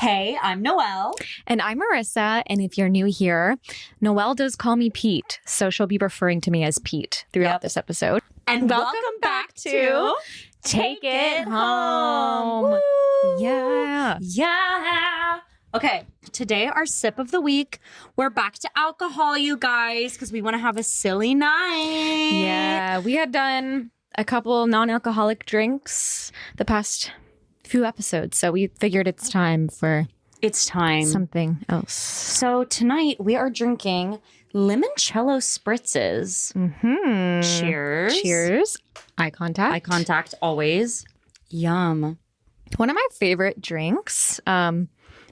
Hey, I'm Noelle. And I'm Marisa. And if you're new here, Noelle does call me Pete. So she'll be referring to me as Pete throughout this episode. And welcome back to Take It Home. Woo! Yeah. Yeah. Okay, today our sip of the week. We're back to alcohol, you guys, because we want to have a silly night. Yeah. We had done a couple non-alcoholic drinks the past few episodes. So we figured it's time for something else. So tonight we are drinking Limoncello Spritzes. Mm-hmm. Cheers. Cheers. Eye contact. Eye contact always. Yum. One of my favorite drinks. I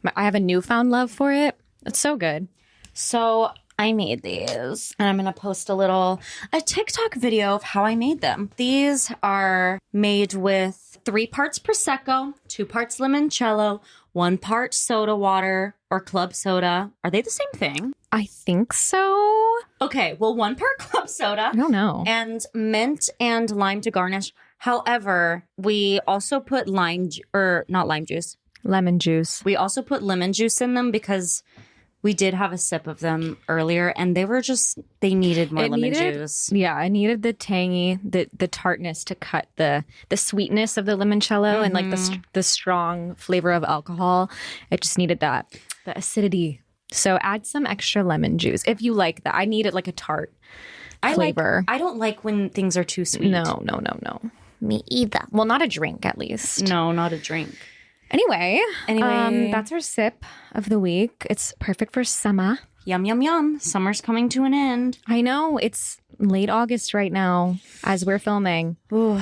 have a newfound love for it. It's so good. So I made these and I'm going to post a TikTok video of how I made them. These are made with 3 parts Prosecco, 2 parts Limoncello, 1 part soda water or club soda. Are they the same thing? I think so. Okay, well, 1 part club soda. I don't know. And mint and lime to garnish. However, we also put lemon juice. We also put lemon juice in them because we did have a sip of them earlier and they needed more lemon juice. Yeah, I needed the tangy, the tartness to cut the sweetness of the limoncello and like the strong flavor of alcohol. It just needed the acidity. So add some extra lemon juice if you like that. I needed like a tart flavor. I don't like when things are too sweet. No. Me either. Well, not a drink at least. No, not a drink. Anyway, that's our sip of the week. It's perfect for summer. Yum, yum, yum. Summer's coming to an end. I know. It's late August right now as we're filming. Ooh.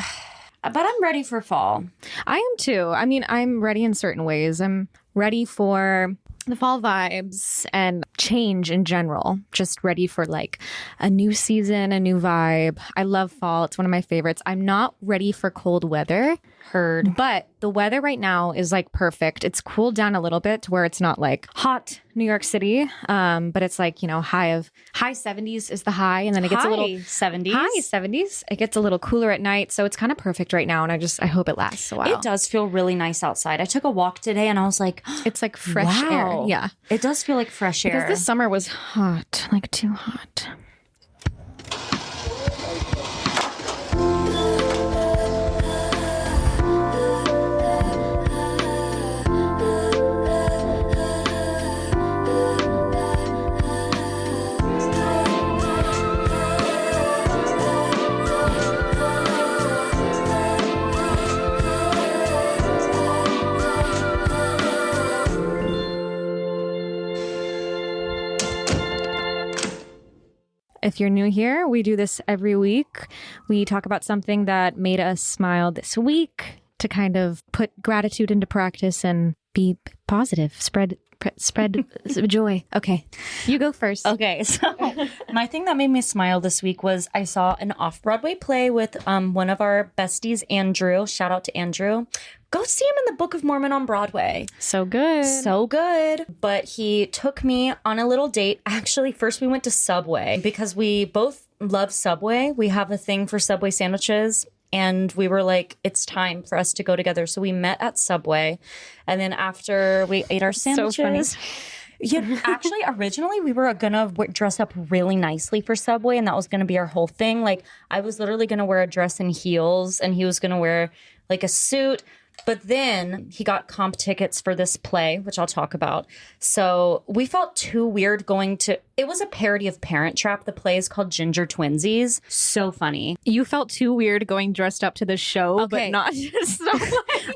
But I'm ready for fall. I am too. I mean, I'm ready in certain ways. I'm ready for the fall vibes and change in general. Just ready for like a new season, a new vibe. I love fall. It's one of my favorites. I'm not ready for cold weather. Heard. But the weather right now is like perfect. It's cooled down a little bit to where it's not like hot New York City. But it's like, high 70s is the high. And then it gets a little 70s. High 70s. It gets a little cooler at night. So it's kind of perfect right now. And I hope it lasts a while. It does feel really nice outside. I took a walk today and I was like, it's like fresh air. Yeah. It does feel like fresh air. Because this summer was hot, like too hot. If you're new here, we do this every week. We talk about something that made us smile this week to kind of put gratitude into practice and be positive, spread joy. Okay, you go first. Okay, so my thing that made me smile this week was I saw an off-Broadway play with one of our besties, Andrew. Shout out to Andrew. Go see him in the Book of Mormon on Broadway. So good. So good. But he took me on a little date. Actually, first we went to Subway because we both love Subway. We have a thing for Subway sandwiches. And we were like, it's time for us to go together. So we met at Subway. And then after we ate our sandwiches... So funny. Yeah, actually, originally we were gonna dress up really nicely for Subway, and that was gonna be our whole thing. Like, I was literally gonna wear a dress and heels, and he was gonna wear like a suit. But then he got comp tickets for this play, which I'll talk about. So we felt too weird going to... It was a parody of Parent Trap. The play is called Ginger Twinsies. So funny. You felt too weird going dressed up to the show, but not just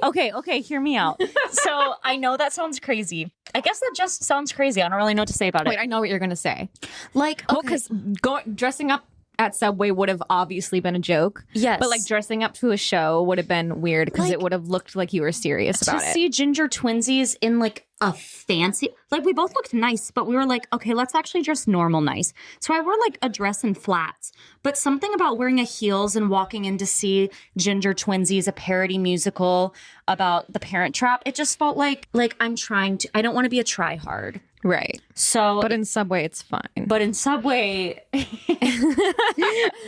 Okay, hear me out. So I know that sounds crazy. I guess that just sounds crazy. I don't really know what to say about it. Wait, I know what you're going to say. Like, well, because dressing up at Subway would have obviously been a joke. Yes. But like dressing up to a show would have been weird because it would have looked like you were serious about it. To see Ginger Twinsies in like a fancy, like we both looked nice, but we were like, okay, let's actually dress normal nice. So I wore like a dress and flats, but something about wearing a heels and walking in to see Ginger Twinsies, a parody musical about the Parent Trap, it just felt like I don't want to be a try hard. Right. So, but in Subway, it's fine. But in Subway,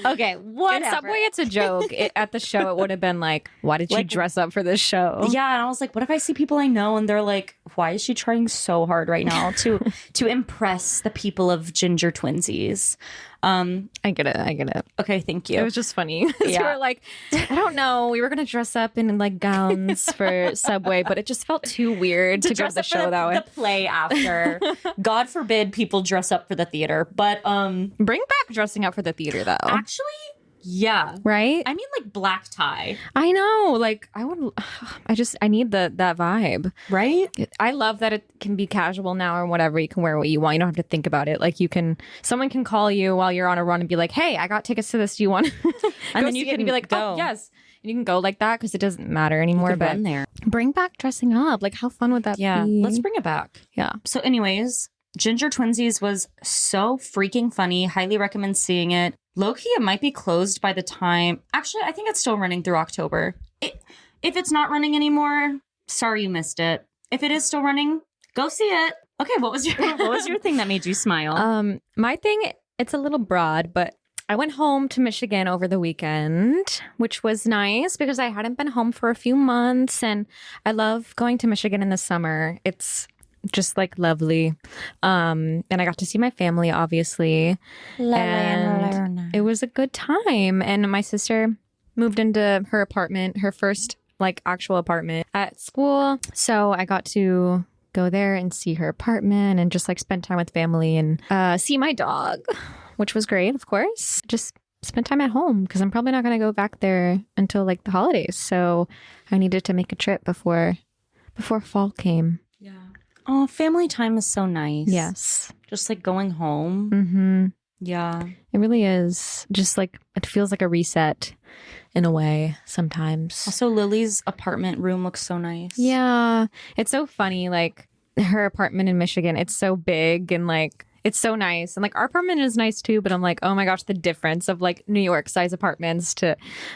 okay, whatever. In Subway, it's a joke. At the show, it would have been like, why did you dress up for this show? Yeah, and I was like, what if I see people I know and they're like, why is she trying so hard right now to impress the people of Ginger Twinsies? I get it. Okay, thank you. It was just funny. We were like, I don't know. We were going to dress up in like gowns for Subway, but it just felt too weird to go to the show that way. The play after. God forbid people dress up for the theater. But bring back dressing up for the theater though. Actually, yeah. Right? I mean, like black tie. I know. Like I need that vibe. Right? I love that it can be casual now or whatever. You can wear what you want. You don't have to think about it. Like someone can call you while you're on a run and be like, hey, I got tickets to this. Do you want and then you can be like, go. oh, yes. And you can go like that because it doesn't matter anymore. But run there. Bring back dressing up. Like how fun would that be? Yeah. Let's bring it back. Yeah. So anyways, Ginger Twinsies was so freaking funny. Highly recommend seeing it. Low-key, it might be closed by the time... Actually, I think it's still running through October. If it's not running anymore, sorry you missed it. If it is still running, go see it. Okay, what was your thing that made you smile? My thing, it's a little broad, but I went home to Michigan over the weekend, which was nice because I hadn't been home for a few months, and I love going to Michigan in the summer. It's just like lovely. And I got to see my family, obviously. And it was a good time. And my sister moved into her apartment, her first like actual apartment at school. So I got to go there and see her apartment and just like spend time with family and see my dog, which was great, of course. Just spend time at home because I'm probably not going to go back there until like the holidays. So I needed to make a trip before fall came. Yeah. Oh, family time is so nice. Yes. Just like going home. Mm-hmm. Yeah. It really is. Just like, it feels like a reset in a way sometimes. Also, Lily's apartment room looks so nice. Yeah. It's so funny. Like her apartment in Michigan, it's so big and like, it's so nice. And like our apartment is nice too, but I'm like, oh my gosh, the difference of like New York size apartments to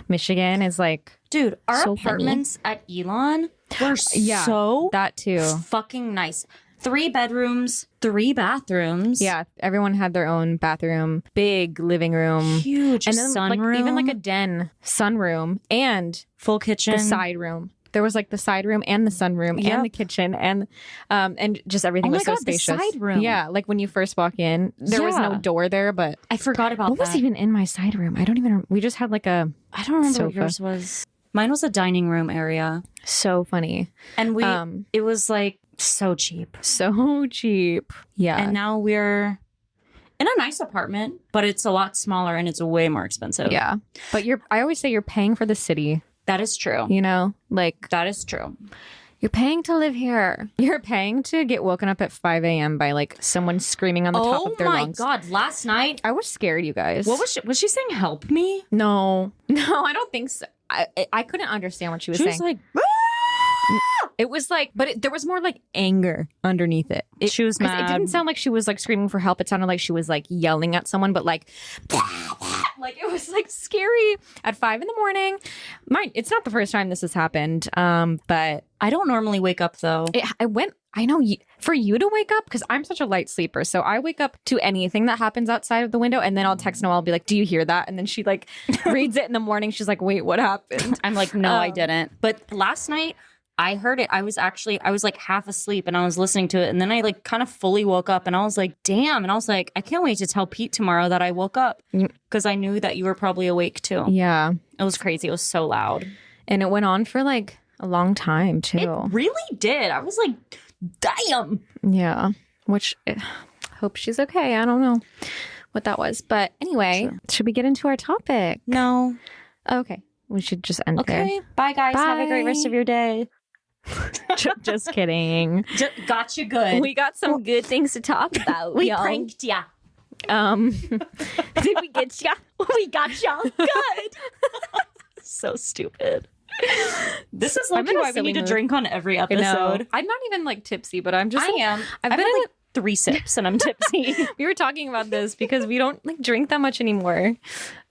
Michigan is like, dude, our so apartments funny. at Elon were so that too fucking nice. 3 bedrooms, 3 bathrooms. Yeah, everyone had their own bathroom, big living room, huge, and then sunroom, like, even like a den, sunroom, and full kitchen, the side room. There was like the side room and the sunroom and the kitchen and just everything was so spacious. The side room. Yeah, like when you first walk in, there was no door there, but I forgot about what was even in my side room. I don't even. We just had like a. I don't remember sofa. what yours was. Mine was a dining room area. So funny, and it was like so cheap, so cheap. Yeah, and now we're in a nice apartment, but it's a lot smaller and it's way more expensive. Yeah, but I always say you're paying for the city. That is true. You know, like that is true. You're paying to live here. You're paying to get woken up at 5 a.m. by like someone screaming on the top of their lungs. Oh my God. Last night. I was scared, you guys. What was she saying? Help me? No, I don't think so. I couldn't understand what she was saying. She was like, it was like, but there was more like anger underneath it. She was mad. It didn't sound like she was like screaming for help. It sounded like she was like yelling at someone, but like it was like scary at 5 a.m. It's not the first time this has happened. But I don't normally wake up though. I know for you to wake up, because I'm such a light sleeper. So I wake up to anything that happens outside of the window, and then I'll text Noelle, be like, do you hear that? And then she like reads it in the morning. She's like, wait, what happened? I'm like, no, I didn't. But last night I heard it. I was like half asleep and I was listening to it. And then I like kind of fully woke up and I was like, damn. And I was like, I can't wait to tell Pete tomorrow that I woke up, because I knew that you were probably awake too. Yeah. It was crazy. It was so loud. And it went on for like a long time too. It really did. I was like, damn. Yeah. Which, hope she's okay. I don't know what that was. But anyway, should we get into our topic? No. Okay. We should just end there. Okay. Bye, guys. Have a great rest of your day. Just kidding. Got you good. We got some good things to talk about. We pranked ya. Did we get ya? We got ya good. So stupid. This is like why we need to drink on every episode. I'm not even like tipsy, but I'm just. I am. I've been like 3 sips and I'm tipsy. We were talking about this because we don't like drink that much anymore,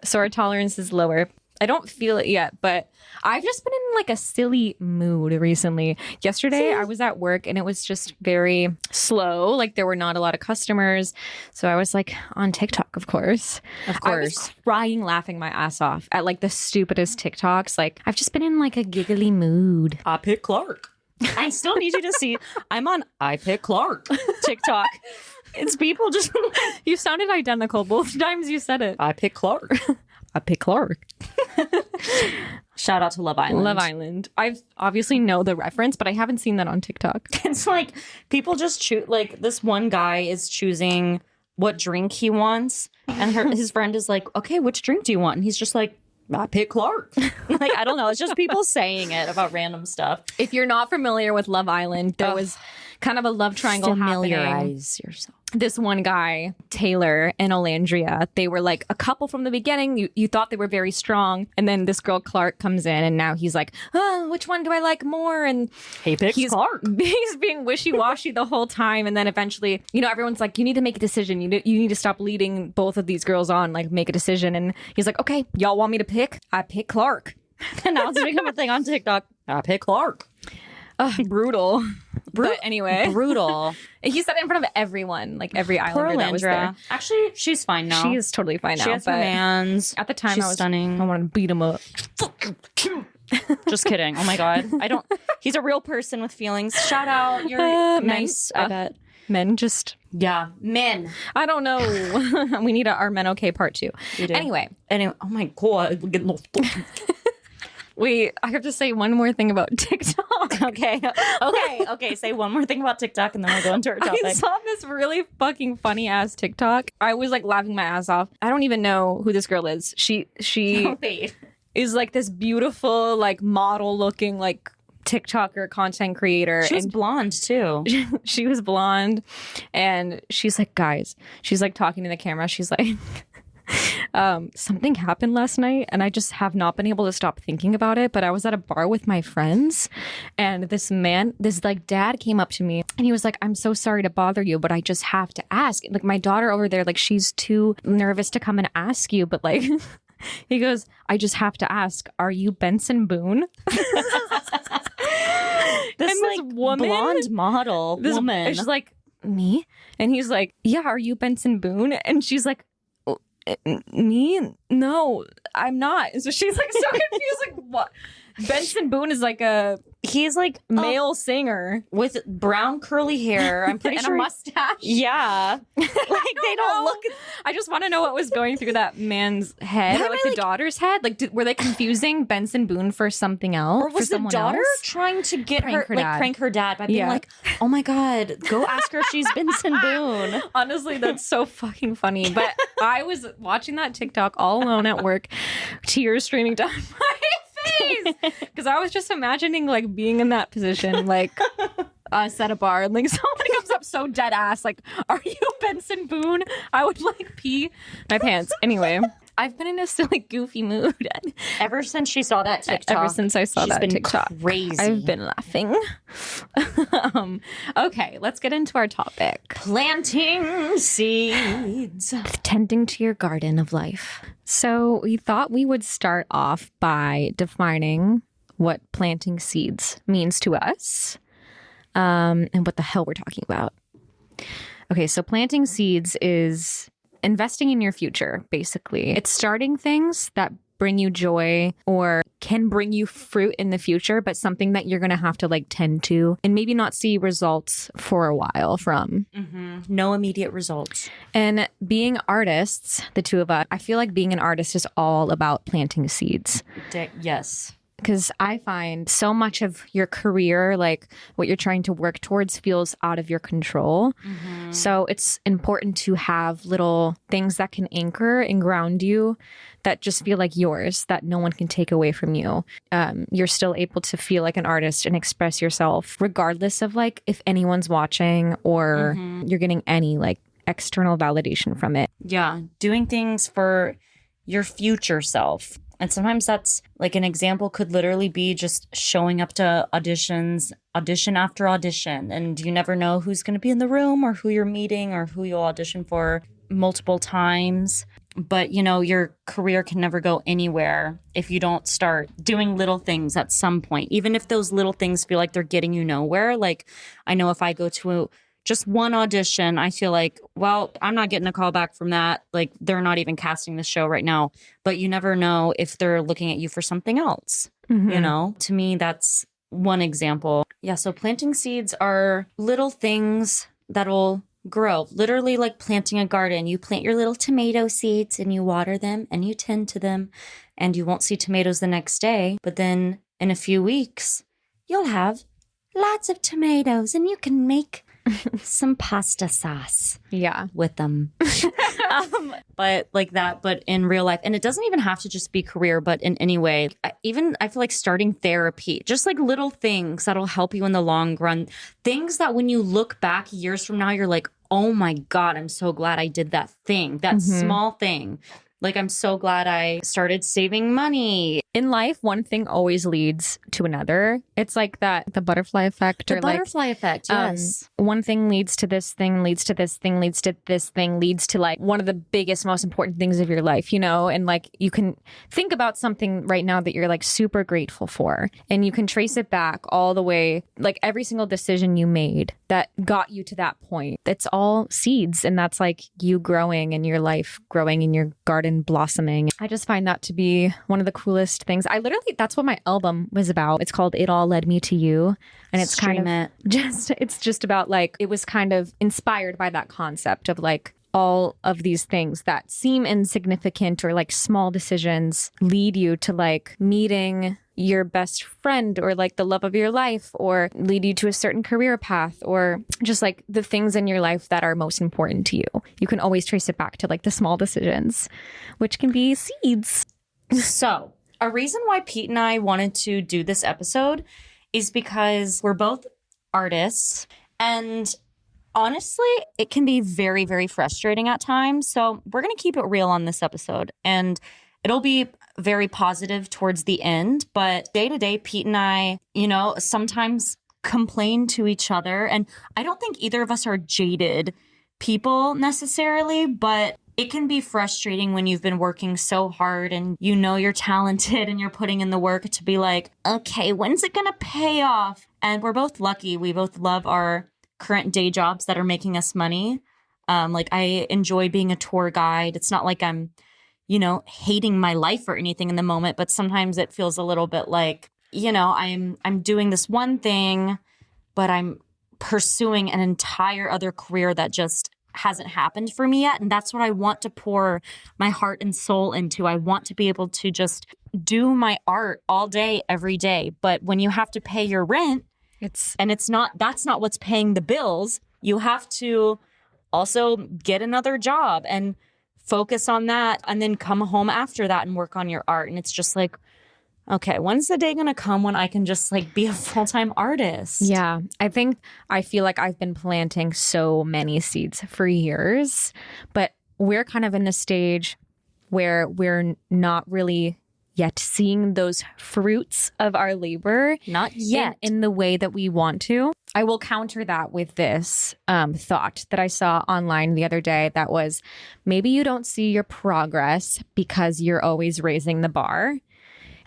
so our tolerance is lower. I don't feel it yet, but I've just been in like a silly mood recently. Yesterday, I was at work and it was just very slow. Like there were not a lot of customers. So I was like on TikTok, of course. I was crying, laughing my ass off at like the stupidest TikToks. Like I've just been in like a giggly mood. I pick Clark. I still need you to see. I'm on I Pick Clark TikTok. It's people just. You sounded identical both times you said it. I Pick Clark. I Pick Clark. Shout out to Love Island. Love Island. I've obviously know the reference, but I haven't seen that on TikTok. It's like people just choose. Like this one guy is choosing what drink he wants, and his friend is like, "Okay, which drink do you want?" And he's just like, "I Pick Clark." Like I don't know. It's just people saying it about random stuff. If you're not familiar with Love Island, there was kind of a love triangle happening. Familiarize yourself. This one guy, Taylor and Olandria, they were like a couple from the beginning. You thought they were very strong. And then this girl, Clark, comes in and now he's like, oh, which one do I like more? And He picks Clark. He's being wishy-washy the whole time. And then eventually, everyone's like, you need to make a decision. You need to stop leading both of these girls on, like make a decision. And he's like, okay, y'all want me to pick? I pick Clark. And now it's become a thing on TikTok. I Pick Clark. Brutal. But anyway. Brutal. He said it in front of everyone, like every islander that was there. Actually, she's fine now. She is totally fine now. She has her mans. At the time, She's stunning. I wanted to beat him up. Just kidding. Oh my God. He's a real person with feelings. Shout out. You're nice, I bet. Men just... Yeah. Men. I don't know. We need our Men Okay part 2. Anyway. Oh my God. Wait, I have to say one more thing about TikTok. Okay. Say one more thing about TikTok and then we'll go into our topic. I saw this really fucking funny ass TikTok. I was like laughing my ass off. I don't even know who this girl is. She is like this beautiful, like model looking, like TikToker content creator. She was blonde too. She was blonde. And she's like, guys, she's like talking to the camera. She's like... something happened last night and I just have not been able to stop thinking about it. But I was at a bar with my friends and this like dad came up to me and he was like, I'm so sorry to bother you, but I just have to ask. Like my daughter over there, like she's too nervous to come and ask you. But like, he goes, I just have to ask, are you Benson Boone? This like woman, blonde model woman. She's like, me? And he's like, yeah, are you Benson Boone? And she's like, me? No, I'm not. So she's like so confused. Like, what? Benson Boone is like he's like male singer with brown curly hair. I'm pretty and sure a mustache. Yeah, like they don't look. I just want to know what was going through that man's head, or like the daughter's head. Like, were they confusing Benson Boone for something else? Or was the daughter trying to get prank her dad by being like, "Oh my God, go ask her if she's Benson Boone." Honestly, that's so fucking funny. But I was watching that TikTok all alone at work, tears streaming down my face because I was just imagining like being in that position, like us at a bar and like someone comes up so dead ass like, are you Benson Boone? I would like pee my pants. Anyway, I've been in a silly goofy mood ever since she saw that TikTok. Ever since I saw that TikTok, crazy. I've been laughing. Okay, let's get into our topic. Planting seeds. Tending to your garden of life. So we thought we would start off by defining what planting seeds means to us, and what the hell we're talking about. Okay, so planting seeds is investing in your future, basically. It's starting things that bring you joy or can bring you fruit in the future, but something that you're going to have to like tend to and maybe not see results for a while from. Mm-hmm. No immediate results. And being artists, the two of us, I feel like being an artist is all about planting seeds. Yes. Because I find so much of your career, like what you're trying to work towards, feels out of your control. Mm-hmm. So it's important to have little things that can anchor and ground you that just feel like yours, that no one can take away from you. You're still able to feel like an artist and express yourself regardless of like if anyone's watching or you're getting any like external validation from it. Yeah. Doing things for your future self. And sometimes that's like an example could literally be just showing up to auditions, audition after audition. And you never know who's going to be in the room or who you're meeting or who you'll audition for multiple times. But, you know, your career can never go anywhere if you don't start doing little things at some point, even if those little things feel like they're getting you nowhere. Like, I know if I go to just one audition, I feel like, well, I'm not getting a call back from that. Like, they're not even casting the show right now. But you never know if they're looking at you for something else. Mm-hmm. You know, to me, that's one example. Yeah, so planting seeds are little things that'll grow. Literally like planting a garden. You plant your little tomato seeds and you water them and you tend to them, and you won't see tomatoes the next day. But then in a few weeks, you'll have lots of tomatoes and you can make some pasta sauce with them. But like that, but in real life. And it doesn't even have to just be career, but in any way. I feel like starting therapy, just like little things that'll help you in the long run. Things that when you look back years from now, you're like, oh my God, I'm so glad I did that thing, that small thing. Like, I'm so glad I started saving money. In life, one thing always leads to another. It's like that, the butterfly effect. The butterfly effect, yes. One thing leads to this thing, leads to this thing, leads to this thing, leads to like one of the biggest, most important things of your life, you know? And like, you can think about something right now that you're like super grateful for. And you can trace it back all the way, like every single decision you made that got you to that point. It's all seeds. And that's like you growing and your life growing in your garden blossoming. I just find that to be one of the coolest things. That's what my album was about. It's called It All Led Me to You. And it's it's just about like, it was kind of inspired by that concept of like all of these things that seem insignificant or like small decisions lead you to like meeting your best friend or like the love of your life, or lead you to a certain career path, or just like the things in your life that are most important to you. You can always trace it back to like the small decisions, which can be seeds. So a reason why Pete and I wanted to do this episode is because we're both artists, and honestly, it can be very, very frustrating at times. So we're going to keep it real on this episode, and it'll be very positive towards the end. But day to day, Pete and I, you know, sometimes complain to each other. And I don't think either of us are jaded people necessarily, but it can be frustrating when you've been working so hard and you know you're talented and you're putting in the work to be like, okay, when's it going to pay off? And we're both lucky. We both love our current day jobs that are making us money. Like, I enjoy being a tour guide. It's not like I'm, you know, hating my life or anything in the moment, but sometimes it feels a little bit like, you know, I'm doing this one thing, but I'm pursuing an entire other career that just hasn't happened for me yet. And that's what I want to pour my heart and soul into. I want to be able to just do my art all day, every day. But when you have to pay your rent, that's not what's paying the bills. You have to also get another job and focus on that, and then come home after that and work on your art. And it's just like, okay, when's the day going to come when I can just like be a full-time artist? Yeah, I feel like I've been planting so many seeds for years, but we're kind of in the stage where we're not really yet seeing those fruits of our labor. Not yet. In the way that we want to. I will counter that with this thought that I saw online the other day that was, maybe you don't see your progress because you're always raising the bar.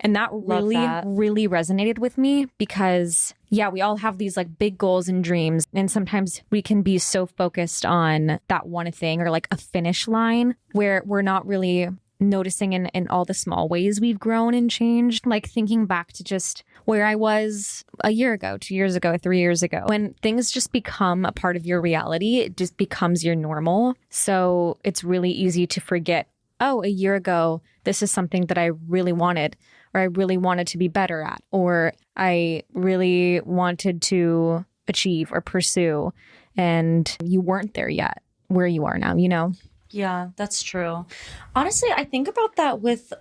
And that really resonated with me because, yeah, we all have these like big goals and dreams. And sometimes we can be so focused on that one thing or like a finish line where we're not really noticing in all the small ways we've grown and changed. Like thinking back to just where I was a year ago, 2 years ago, 3 years ago. When things just become a part of your reality, it just becomes your normal. So it's really easy to forget, oh, a year ago, this is something that I really wanted, or I really wanted to be better at, or I really wanted to achieve or pursue. And you weren't there yet where you are now, you know? Yeah, that's true. Honestly, I think about that with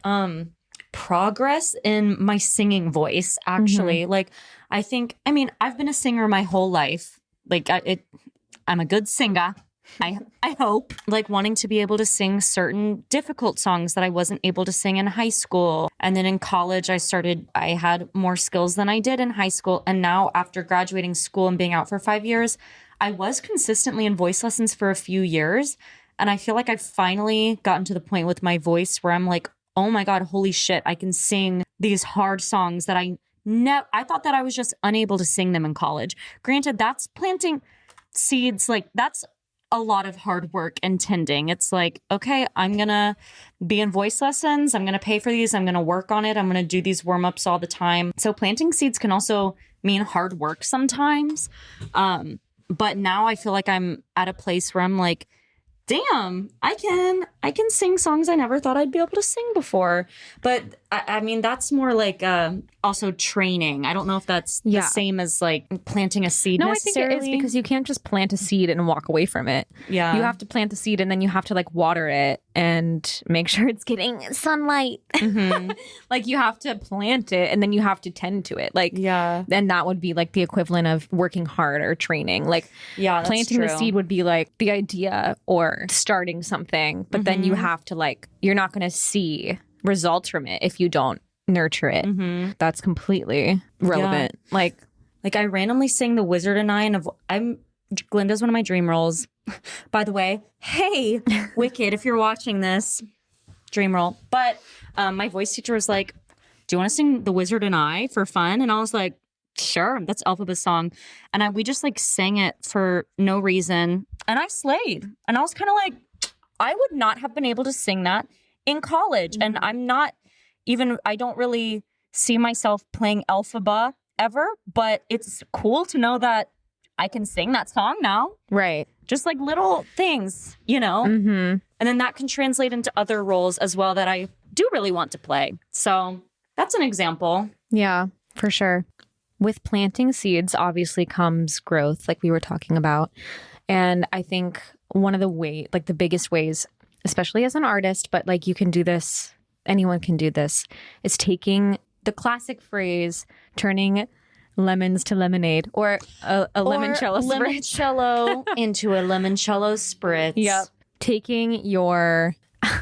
progress in my singing voice, actually. Mm-hmm. Like, I mean, I've been a singer my whole life. Like, I'm a good singer. I hope. Like, wanting to be able to sing certain difficult songs that I wasn't able to sing in high school. And then in college, I had more skills than I did in high school. And now after graduating school and being out for 5 years, I was consistently in voice lessons for a few years. And I feel like I've finally gotten to the point with my voice where I'm like, oh my God, holy shit, I can sing these hard songs that I thought that I was just unable to sing them in college. Granted, that's planting seeds. Like, that's a lot of hard work and tending. It's like, okay, I'm going to be in voice lessons. I'm going to pay for these. I'm going to work on it. I'm going to do these warm-ups all the time. So planting seeds can also mean hard work sometimes. But now I feel like I'm at a place where I'm like, damn, I can sing songs I never thought I'd be able to sing before. But I mean, that's more like also training. I don't know if that's the same as like planting a seed necessarily. I think it is, because you can't just plant a seed and walk away from it. Yeah. You have to plant the seed and then you have to like water it and make sure it's getting sunlight. Like you have to plant it and then you have to tend to it. Like, then that would be like the equivalent of working hard or training. Like planting the seed would be like the idea or starting something, but then you have to like, you're not going to see results from it if you don't nurture it. That's completely relevant. Like I randomly sang The Wizard and I, and Glinda's one of my dream roles. By the way, hey, Wicked, if you're watching this, dream role. But my voice teacher was like, do you want to sing The Wizard and I for fun? And I was like, sure, that's Elphaba's song. And we just like sang it for no reason. And I slayed. And I was kind of like, I would not have been able to sing that in college. And I'm not even, I don't really see myself playing Elphaba ever, but it's cool to know that I can sing that song now. Right. Just like little things, you know? And then that can translate into other roles as well that I do really want to play. So that's an example. Yeah, for sure. With planting seeds, obviously comes growth, like we were talking about. And I think one of the biggest ways, especially as an artist, but like you can do this, anyone can do this, is taking the classic phrase, turning lemons to lemonade, or a limoncello spritz. Limoncello into a limoncello spritz. Yep. Taking your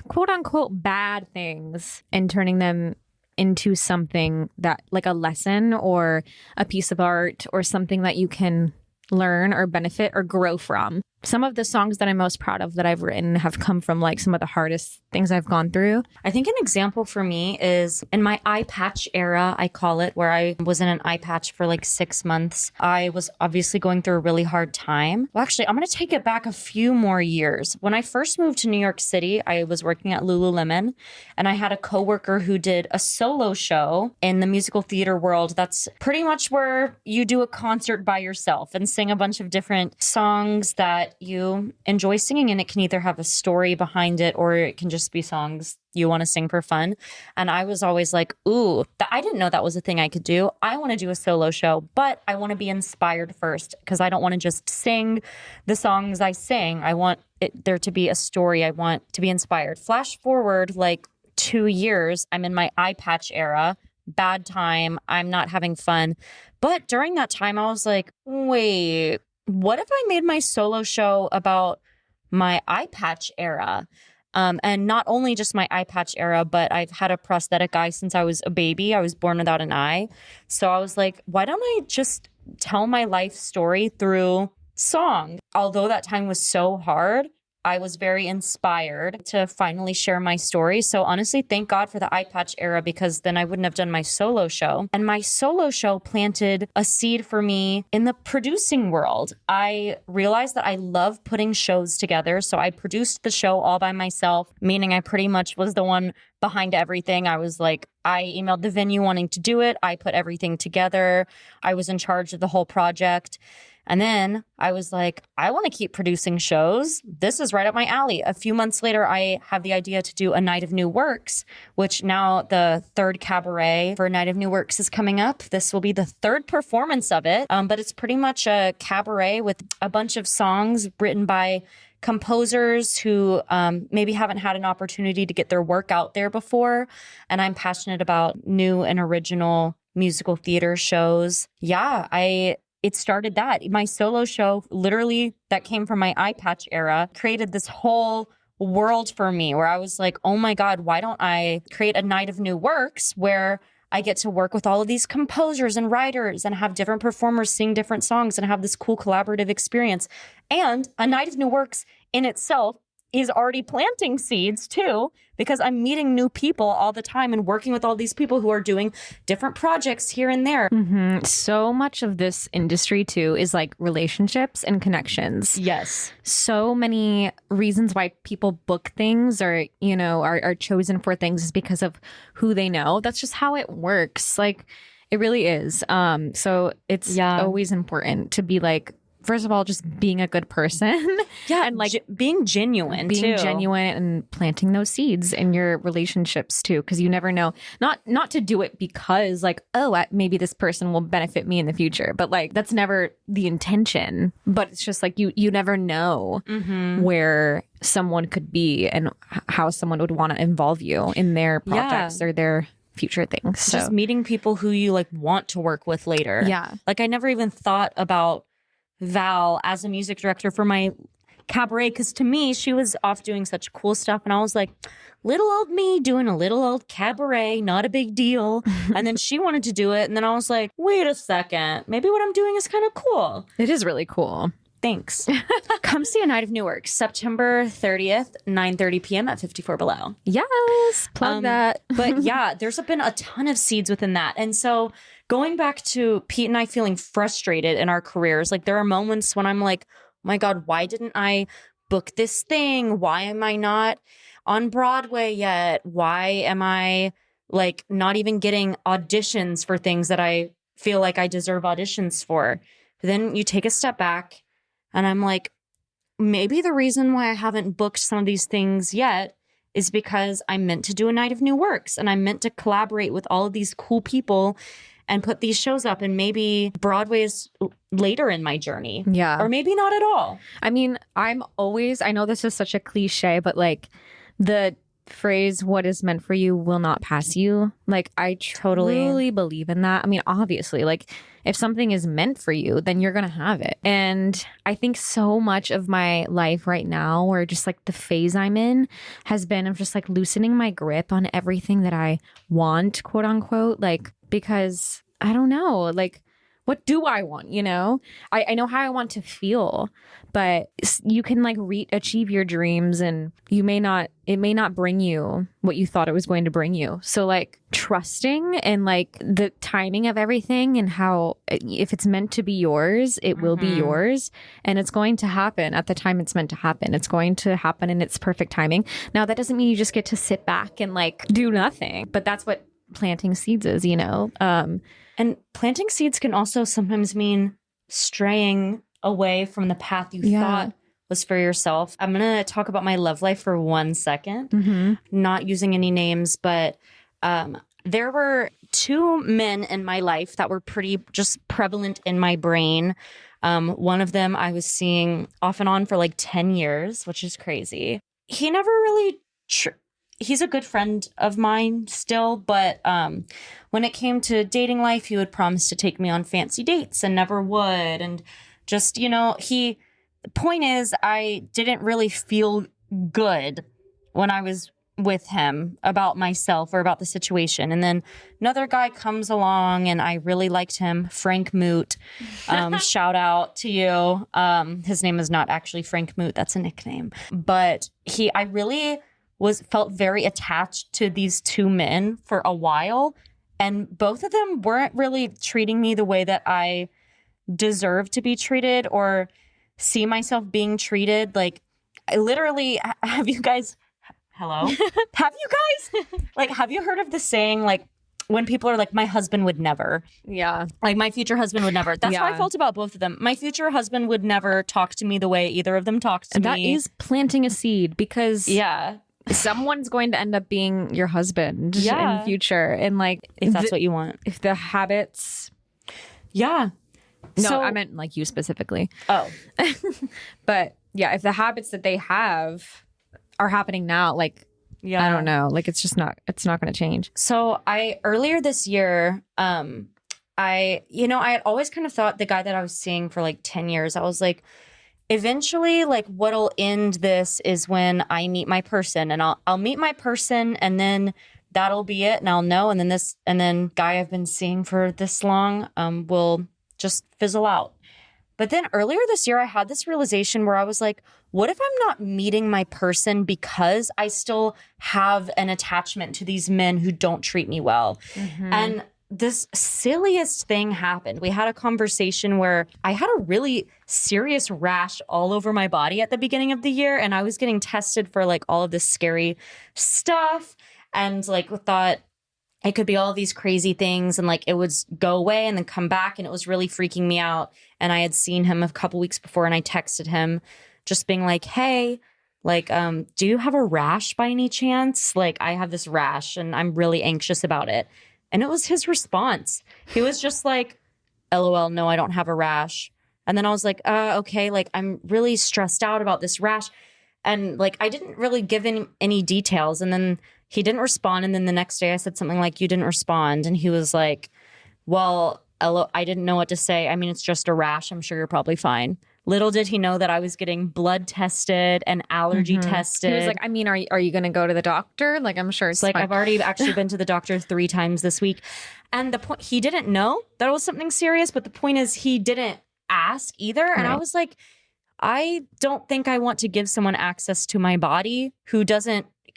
quote unquote bad things and turning them into something that, like a lesson or a piece of art or something that you can learn or benefit or grow from. Some of the songs that I'm most proud of that I've written have come from like some of the hardest things I've gone through. I think an example for me is in my eye patch era, I call it, where I was in an eye patch for like 6 months. I was obviously going through a really hard time. Well, actually, I'm going to take it back a few more years. When I first moved to New York City, I was working at Lululemon, and I had a coworker who did a solo show in the musical theater world. That's pretty much where you do a concert by yourself and sing a bunch of different songs that you enjoy singing, and it can either have a story behind it or it can just be songs you want to sing for fun. And I was always like, ooh, I didn't know that was a thing I could do. I want to do a solo show, but I want to be inspired first, because I don't want to just sing the songs I sing. I want there to be a story. I want to be inspired. Flash forward like 2 years, I'm in my eye patch era, bad time. I'm not having fun. But during that time, I was like, wait, what if I made my solo show about my eye patch era? And not only just my eye patch era, but I've had a prosthetic eye since I was a baby. I was born without an eye. So I was like, why don't I just tell my life story through song? Although that time was so hard, I was very inspired to finally share my story. So honestly, thank God for the eye patch era, because then I wouldn't have done my solo show. And my solo show planted a seed for me in the producing world. I realized that I love putting shows together. So I produced the show all by myself, meaning I pretty much was the one behind everything. I was like, I emailed the venue wanting to do it. I put everything together. I was in charge of the whole project. And then I was like, I want to keep producing shows. This is right up my alley. A few months later, I have the idea to do a Night of New Works, which now the third cabaret for Night of New Works is coming up. This will be the third performance of it. But it's pretty much a cabaret with a bunch of songs written by composers who maybe haven't had an opportunity to get their work out there before. And I'm passionate about new and original musical theater shows. Yeah, it started that. My solo show, literally, that came from my eye patch era, created this whole world for me where I was like, oh my God, why don't I create a Night of New Works where I get to work with all of these composers and writers and have different performers sing different songs and have this cool collaborative experience. And a Night of New Works in itself is already planting seeds too, because I'm meeting new people all the time and working with all these people who are doing different projects here and there. So much of this industry too is like relationships and connections. Yes. So many reasons why people book things or, are chosen for things is because of who they know. That's just how it works. Like, It really is. So it's always important to be like, first of all, just being a good person. Yeah. And like being genuine being too. genuine and planting those seeds in your relationships too. Cause you never know, not to do it because like, oh, maybe this person will benefit me in the future, but like, that's never the intention, but it's just like, you never know where someone could be and how someone would want to involve you in their projects or their future things. So just meeting people who you like want to work with later. Yeah. Like I never even thought about Val as a music director for my cabaret, because to me she was off doing such cool stuff and I was like, little old me doing a little old cabaret, not a big deal. And then she wanted to do it and then I was like, wait a second, maybe what I'm doing is kind of cool. it is really cool. Thanks. Come see A Night of New Works, September 30th, 9:30 p.m. at 54 Below. Yes, plug that. But yeah, there's been a ton of seeds within that. And so going back to Pete and I feeling frustrated in our careers, like there are moments when I'm like, oh my God, why didn't I book this thing? Why am I not on Broadway yet? Why am I like not even getting auditions for things that I feel like I deserve auditions for? But then you take a step back and I'm like, maybe the reason why I haven't booked some of these things yet is because I'm meant to do A Night of New Works and I'm meant to collaborate with all of these cool people and put these shows up. And maybe Broadway is later in my journey. Yeah. Or maybe not at all. I mean, I know this is such a cliche, but like the phrase, what is meant for you will not pass you. Like I truly believe in that. I mean, obviously, like if something is meant for you, then you're going to have it. And I think so much of my life right now, or just like the phase I'm in, has been of just like loosening my grip on everything that I want, quote unquote, like, because I don't know, like, what do I want? You know, I know how I want to feel, but you can like achieve your dreams and it may not bring you what you thought it was going to bring you. So like trusting and like the timing of everything and how if it's meant to be yours, it will be yours and it's going to happen at the time it's meant to happen. It's going to happen in its perfect timing. Now that doesn't mean you just get to sit back and like do nothing, but that's what planting seeds is, you know? And planting seeds can also sometimes mean straying away from the path you thought was for yourself. I'm going to talk about my love life for 1 second, not using any names, but there were two men in my life that were pretty just prevalent in my brain. One of them I was seeing off and on for like 10 years, which is crazy. He never really... He's a good friend of mine still, but when it came to dating life, he would promise to take me on fancy dates and never would. And just, you know, the point is, I didn't really feel good when I was with him about myself or about the situation. And then another guy comes along and I really liked him, Frank Moot. Shout out to you. His name is not actually Frank Moot. That's a nickname. But I really felt very attached to these two men for a while. And both of them weren't really treating me the way that I deserve to be treated or see myself being treated. Like, I literally, have you guys, hello? Have you heard of the saying, like, when people are like, my husband would never. Yeah. Like, my future husband would never. That's how I felt about both of them. My future husband would never talk to me the way either of them talks to me. That is planting a seed because someone's going to end up being your husband in the future. And like, if that's what you want. If the habits. Yeah. No, So, I meant like you specifically. Oh. But yeah, if the habits that they have are happening now, like, I don't know, like it's not going to change. So earlier this year, I had always kind of thought the guy that I was seeing for like 10 years, I was like, eventually, like what'll end this is when I meet my person and I'll meet my person and then that'll be it and I'll know. And then guy I've been seeing for this long, will just fizzle out. But then earlier this year, I had this realization where I was like, what if I'm not meeting my person because I still have an attachment to these men who don't treat me well? And this silliest thing happened. We had a conversation where I had a really serious rash all over my body at the beginning of the year. And I was getting tested for like all of this scary stuff and like thought, it could be all these crazy things, and like it would go away and then come back, and it was really freaking me out. And I had seen him a couple weeks before, and I texted him just being like, hey, like, do you have a rash by any chance? Like, I have this rash and I'm really anxious about it. And it was his response. He was just like, LOL, no, I don't have a rash. And then I was like, okay, like I'm really stressed out about this rash. And like, I didn't really give any details. And then he didn't respond. And then the next day I said something like, you didn't respond. And he was like, well, I didn't know what to say. I mean, it's just a rash. I'm sure you're probably fine. Little did he know that I was getting blood tested and allergy tested. He was like, I mean, are you going to go to the doctor? Like, I'm sure it's like, fine. I've already actually been to the doctor 3 times this week. And the point, he didn't know that it was something serious, but the point is he didn't ask either. And I was like, I don't think I want to give someone access to my body who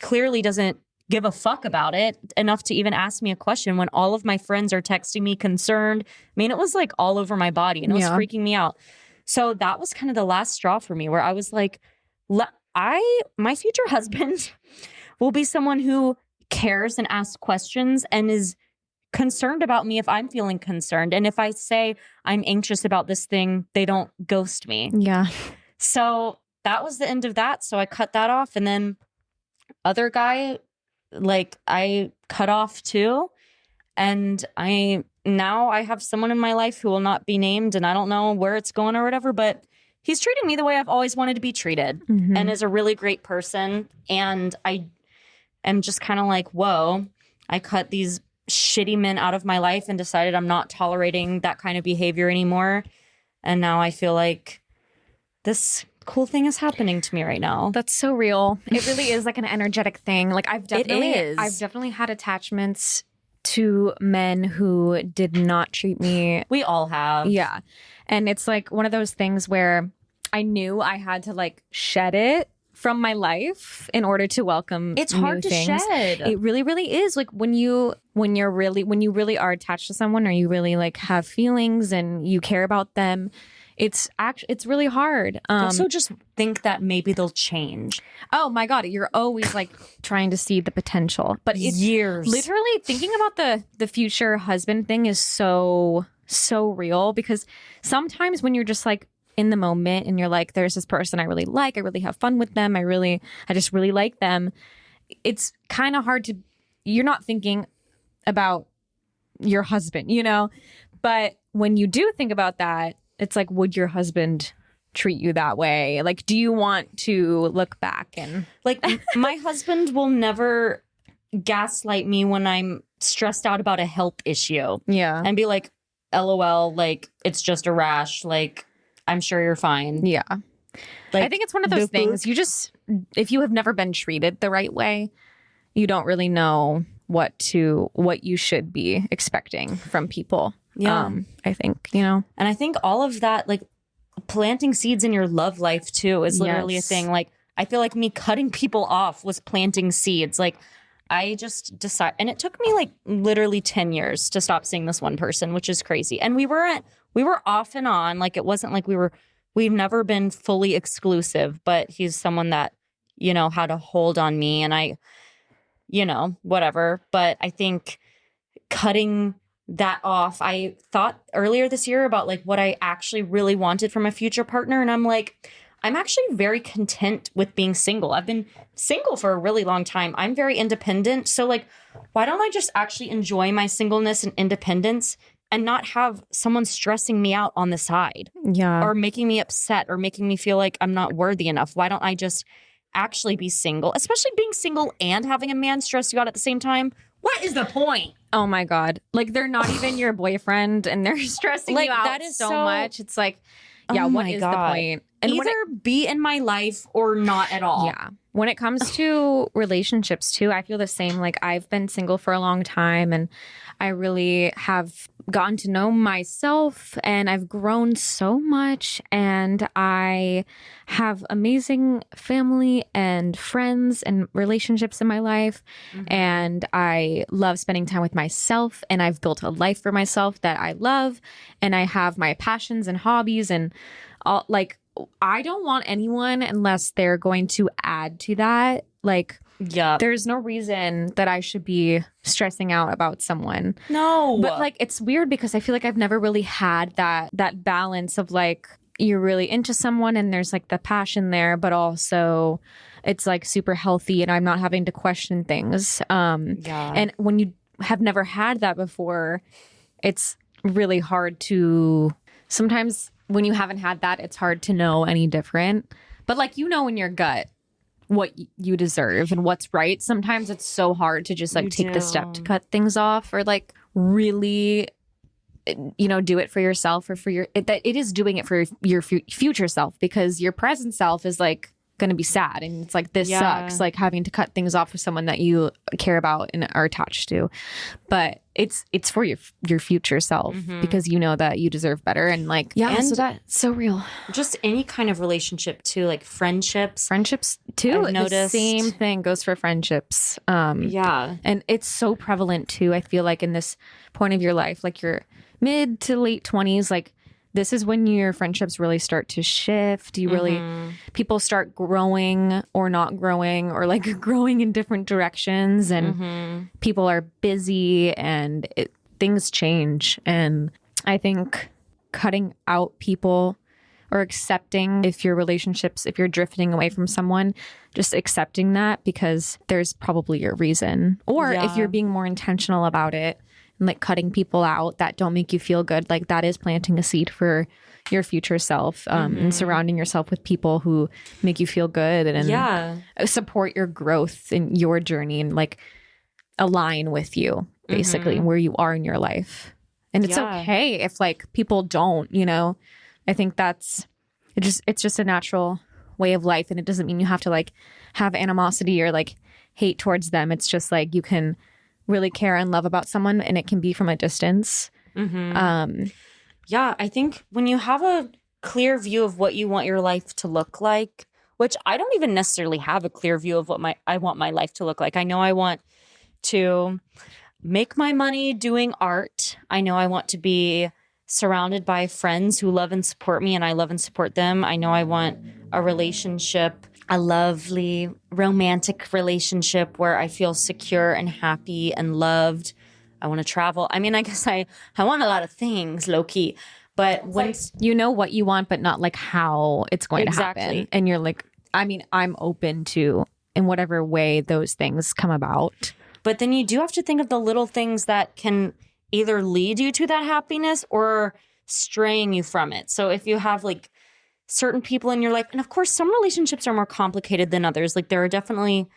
clearly doesn't give a fuck about it enough to even ask me a question when all of my friends are texting me concerned. I mean, it was like all over my body and it was freaking me out. So that was kind of the last straw for me where I was like, my future husband will be someone who cares and asks questions and is concerned about me if I'm feeling concerned. And if I say I'm anxious about this thing, they don't ghost me. Yeah. So that was the end of that. So I cut that off. And then other guy, like I cut off too. And now I have someone in my life who will not be named, and I don't know where it's going or whatever, but he's treating me the way I've always wanted to be treated and is a really great person. And I am just kind of like, whoa, I cut these shitty men out of my life and decided I'm not tolerating that kind of behavior anymore. And now I feel like this cool thing is happening to me right now. That's so real. It really is like an energetic thing. Like I've definitely had attachments to men who did not treat me. We all have. Yeah. And it's like one of those things where I knew I had to like shed it from my life in order to welcome it's new hard to things. shed. It really, really is. Like when you really are attached to someone, or you really like have feelings and you care about them, it's really hard. Also just think that maybe they'll change. Oh my God, you're always like trying to see the potential. But it's years. Literally thinking about the future husband thing is so real, because sometimes when you're just like in the moment and you're like, there's this person I really like, I really have fun with them, I just really like them, it's kind of hard you're not thinking about your husband, you know? But when you do think about that, it's like, would your husband treat you that way? Like, do you want to look back and like my husband will never gaslight me when I'm stressed out about a health issue. Yeah. And be like, LOL, like it's just a rash. Like, I'm sure you're fine. Yeah. Like, I think it's one of those things if you have never been treated the right way, you don't really know what you should be expecting from people. Yeah. I think, you know. And I think all of that, like planting seeds in your love life too is literally a thing. Like, I feel like me cutting people off was planting seeds. Like, I just decided, and it took me like literally 10 years to stop seeing this one person, which is crazy. And we were off and on. Like, it wasn't like we've never been fully exclusive, but he's someone that, you know, had a hold on me, and I, you know, whatever. But I think cutting that off, I thought earlier this year about like what I actually really wanted from a future partner. And I'm like, I'm actually very content with being single. I've been single for a really long time. I'm very independent. So like, why don't I just actually enjoy my singleness and independence and not have someone stressing me out on the side? Yeah. Or making me upset or making me feel like I'm not worthy enough. Why don't I just actually be single? Especially being single and having a man stress you out at the same time. What is the point? Oh my God. Like, they're not even your boyfriend and they're stressing like, you out that is so much. It's like, yeah, what is the point? And either be in my life or not at all. Yeah. When it comes to relationships too, I feel the same. Like, I've been single for a long time and I really have gotten to know myself and I've grown so much, and I have amazing family and friends and relationships in my life. And I love spending time with myself, and I've built a life for myself that I love, and I have my passions and hobbies and all, like I don't want anyone unless they're going to add to that. Like, yeah, there's no reason that I should be stressing out about someone. no. But like, it's weird because I feel like I've never really had that balance of like, you're really into someone and there's like the passion there, but also it's like super healthy and I'm not having to question things. And when you have never had that before, it's really hard to, sometimes when you haven't had that, it's hard to know any different. But like, you know in your gut what you deserve and what's right. Sometimes it's so hard to just like take the step to cut things off or like really, you know, do it for yourself or for your, that it is doing it for your future self, because your present self is like going to be sad. And it's like, this sucks, like having to cut things off with someone that you care about and are attached to. But it's for your future self, because you know that you deserve better. And like, and so that's so real. Just any kind of relationship too, like friendships too. I've noticed. The same thing goes for friendships. And it's so prevalent too, I feel like, in this point of your life, like your mid to late 20s, like this is when your friendships really start to shift. You really, people start growing or not growing, or like growing in different directions, and people are busy and things change. And I think cutting out people or accepting if your relationships, if you're drifting away from someone, just accepting that because there's probably a reason. Or if you're being more intentional about it, and like cutting people out that don't make you feel good, like that is planting a seed for your future self, and surrounding yourself with people who make you feel good and support your growth in your journey and like align with you basically where you are in your life. And it's okay if like people don't, you know. I think it's just a natural way of life, and it doesn't mean you have to like have animosity or like hate towards them. It's just like you can really care and love about someone, and it can be from a distance. I think when you have a clear view of what you want your life to look like, which I don't even necessarily have a clear view of what I want my life to look like. I know I want to make my money doing art. I know I want to be surrounded by friends who love and support me, and I love and support them. I know I want a relationship, a lovely romantic relationship where I feel secure and happy and loved. I want to travel. I mean, I guess I want a lot of things, low key, but once you know what you want, but not like how it's going to happen. And you're like, I mean, I'm open to in whatever way those things come about. But then you do have to think of the little things that can either lead you to that happiness or straying you from it. So if you have like certain people in your life, and of course some relationships are more complicated than others. Like there are definitely,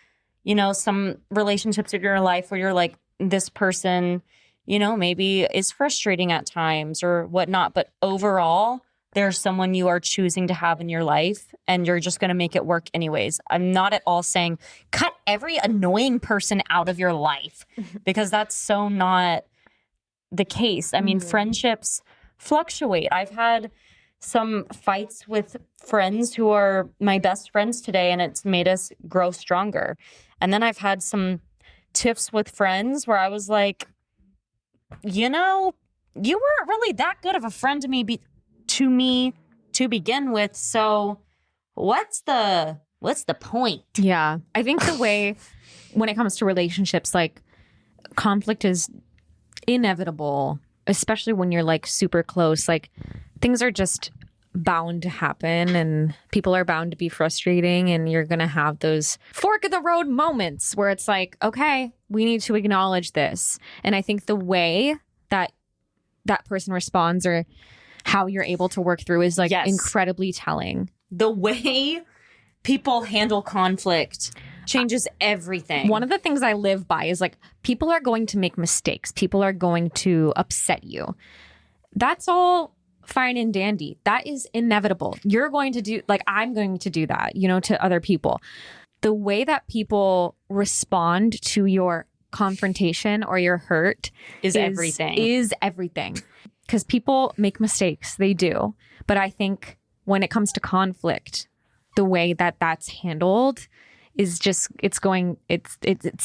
you know, some relationships in your life where you're like, this person, you know, maybe is frustrating at times or whatnot. But overall, there's someone you are choosing to have in your life, and you're just going to make it work anyways. I'm not at all saying cut every annoying person out of your life, because that's so not the case. I mean, friendships fluctuate. I've had some fights with friends who are my best friends today, and it's made us grow stronger. And then I've had some tiffs with friends where I was like, you know, you weren't really that good of a friend to me to begin with. So what's the point? Yeah. I think the way when it comes to relationships, like conflict is inevitable, especially when you're like super close. Like things are just bound to happen, and people are bound to be frustrating, and you're going to have those fork of the road moments where it's like, okay, we need to acknowledge this. And I think the way that that person responds or how you're able to work through is like incredibly telling. The way people handle conflict changes everything. One of the things I live by is like, people are going to make mistakes. People are going to upset you. That's all fine and dandy. That is inevitable. You're going to do, like, I'm going to do that, you know, to other people. The way that people respond to your confrontation or your hurt is everything. Is everything. Because people make mistakes. They do. But I think when it comes to conflict, the way that that's handled is just, it's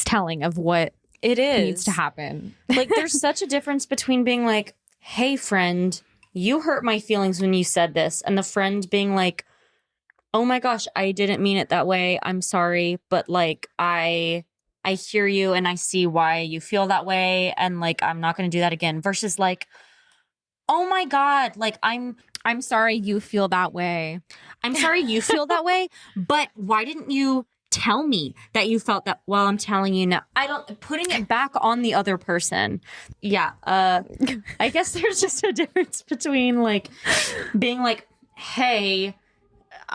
telling of what it needs to happen. Like, there's such a difference between being like, hey, friend, you hurt my feelings when you said this, and the friend being like, oh my gosh, I didn't mean it that way. I'm sorry. But like, I hear you and I see why you feel that way. And like, I'm not going to do that again versus like, oh my God, like I'm sorry you feel that way. I'm sorry you feel that way, but why didn't you tell me that you felt that? Well, I'm telling you now. Putting it back on the other person. Yeah. I guess there's just a difference between like being like, hey,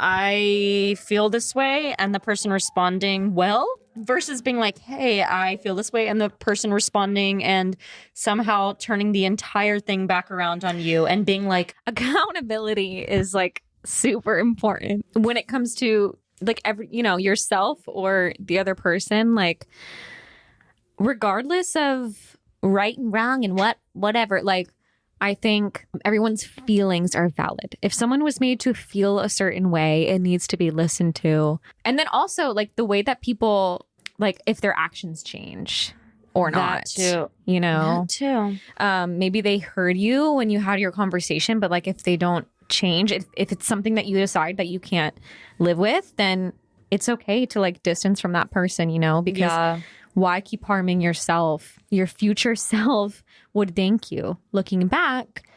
I feel this way, and the person responding well, versus being like, hey, I feel this way, and the person responding and somehow turning the entire thing back around on you and being like, accountability is like super important when it comes to like yourself or the other person, like regardless of right and wrong and whatever, like I think everyone's feelings are valid. If someone was made to feel a certain way, it needs to be listened to. And then also like the way that people, like if their actions change or not, that too. That too. Maybe they heard you when you had your conversation, but like if they don't change, if it's something that you decide that you can't live with, then it's okay to like distance from that person, because why keep harming yourself? Your future self would thank you looking back.